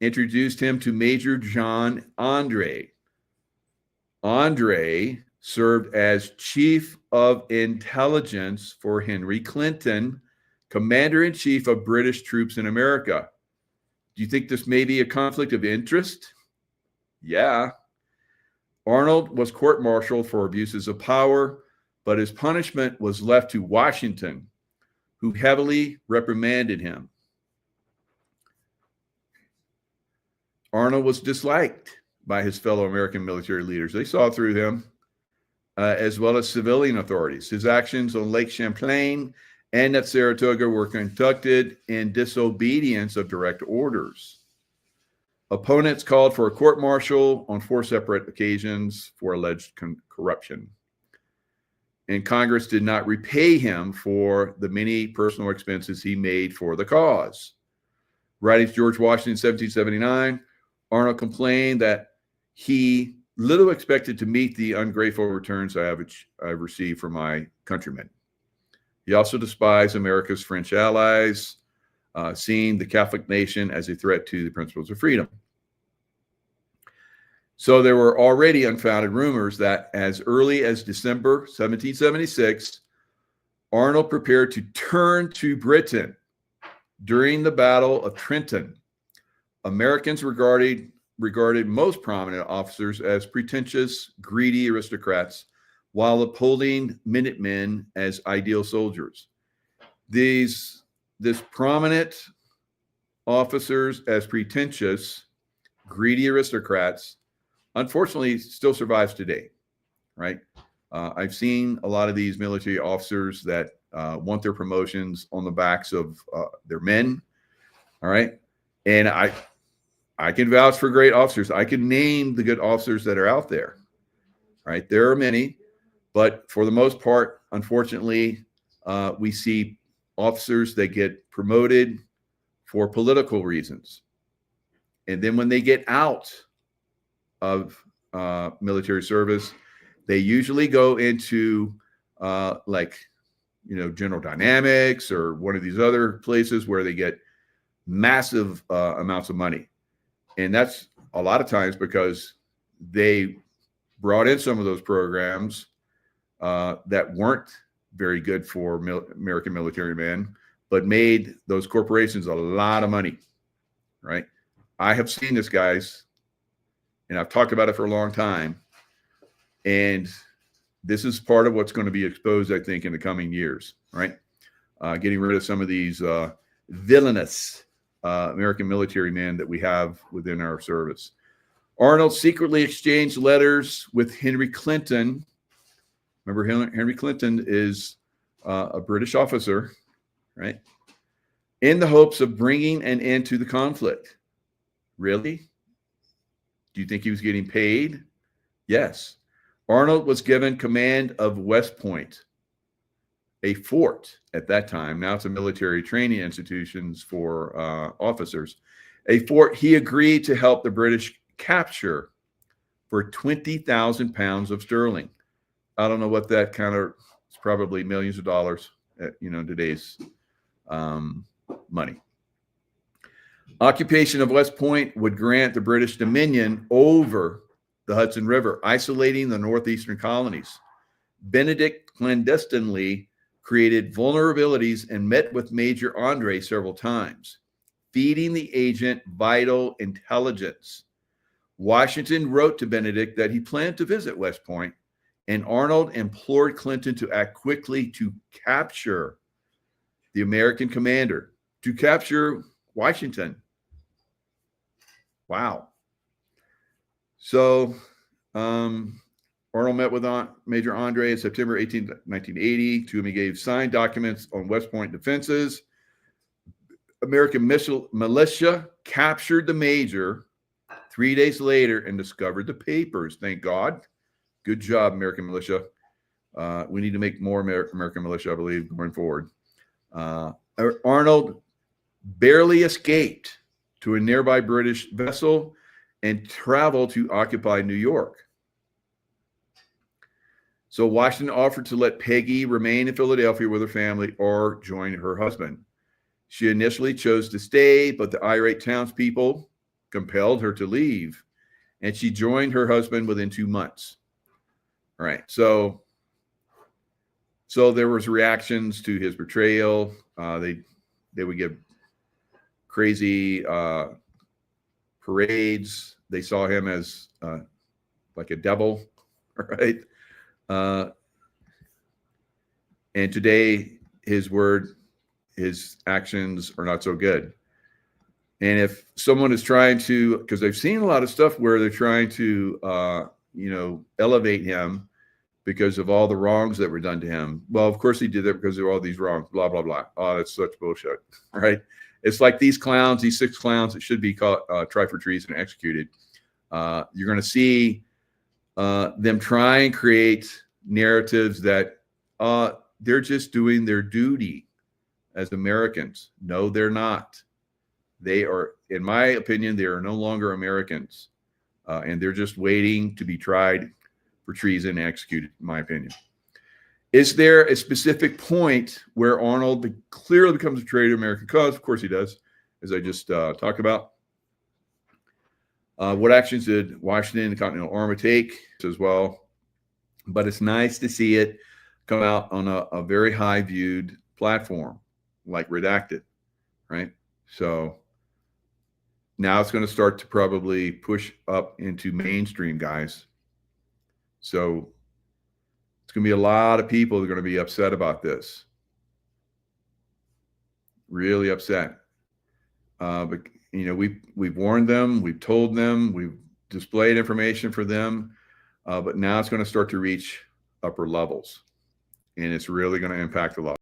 introduced him to Major John Andre. Andre served as Chief of Intelligence for Henry Clinton, Commander-in-Chief of British troops in America. Do you think this may be a conflict of interest? Yeah. Arnold was court-martialed for abuses of power, but his punishment was left to Washington, who heavily reprimanded him. Arnold was disliked by his fellow American military leaders. They saw through him, as well as civilian authorities. His actions on Lake Champlain and at Saratoga were conducted in disobedience of direct orders. Opponents called for a court-martial on 4 separate occasions for alleged corruption. And Congress did not repay him for the many personal expenses he made for the cause. Writing to George Washington in 1779, Arnold complained that he little expected to meet the ungrateful returns I have received from my countrymen. He also despised America's French allies, seeing the Catholic nation as a threat to the principles of freedom. So there were already unfounded rumors that as early as December 1776, Arnold prepared to turn to Britain during the Battle of Trenton. Americans regarded most prominent officers as pretentious, greedy aristocrats, while upholding Minutemen as ideal soldiers. This prominent officers as pretentious, greedy aristocrats, unfortunately, still survives today, right? I've seen a lot of these military officers that want their promotions on the backs of their men, all right? And I can vouch for great officers. I can name the good officers that are out there, right? There are many, but for the most part, unfortunately, we see officers that get promoted for political reasons. And then when they get out of military service, they usually go into General Dynamics or one of these other places where they get massive amounts of money. And that's a lot of times because they brought in some of those programs that weren't very good for American military men, but made those corporations a lot of money, right? I have seen this, guys, and I've talked about it for a long time. And this is part of what's going to be exposed, I think, in the coming years, right? Getting rid of some of these villainous American military men that we have within our service. Arnold secretly exchanged letters with Henry Clinton. Remember, Henry Clinton is a British officer, right? In the hopes of bringing an end to the conflict. Really? Do you think he was getting paid? Yes. Arnold was given command of West Point, a fort at that time. Now it's a military training institutions for officers. A fort he agreed to help the British capture for 20,000 pounds of sterling. I don't know what that kind of, it's probably millions of dollars at, today's money. Occupation of West Point would grant the British dominion over the Hudson River, isolating the northeastern colonies. Benedict clandestinely created vulnerabilities and met with Major Andre several times, feeding the agent vital intelligence. Washington wrote to Benedict that he planned to visit West Point, and Arnold implored Clinton to act quickly to capture the American commander, to capture Washington. Wow. So Arnold met with Major Andre in September 18, 1980. To whom he gave signed documents on West Point defenses. American militia captured the major 3 days later and discovered the papers. Thank God. Good job, American militia. We need to make more American militia, I believe, going forward. Arnold barely escaped to a nearby British vessel and traveled to occupy New York. So Washington offered to let Peggy remain in Philadelphia with her family or join her husband. She initially chose to stay, but the irate townspeople compelled her to leave, and she joined her husband within 2 months. All right. So there was reactions to his betrayal. They would give crazy parades. They saw him as like a devil, right? And today, his actions are not so good. And if someone is trying to, because I've seen a lot of stuff where they're trying to, elevate him because of all the wrongs that were done to him. Well, of course he did that because of all these wrongs, blah, blah, blah. Oh, that's such bullshit, right? It's like these clowns, these 6 clowns that should be caught, tried for treason and executed. You're going to see them try and create narratives that they're just doing their duty as Americans. No, they're not. They are, in my opinion, they are no longer Americans. And they're just waiting to be tried for treason and executed, in my opinion. Is there a specific point where Arnold clearly becomes a traitor to American cause? Of course he does, as I just talked about. What actions did Washington and the Continental Army take as well? But it's nice to see it come out on a very high viewed platform like Redacted, right? So now it's going to start to probably push up into mainstream, guys. So it's going to be a lot of people that are going to be upset about this. Really upset. But we've warned them, we've told them, we've displayed information for them, but now it's going to start to reach upper levels, and it's really going to impact a lot.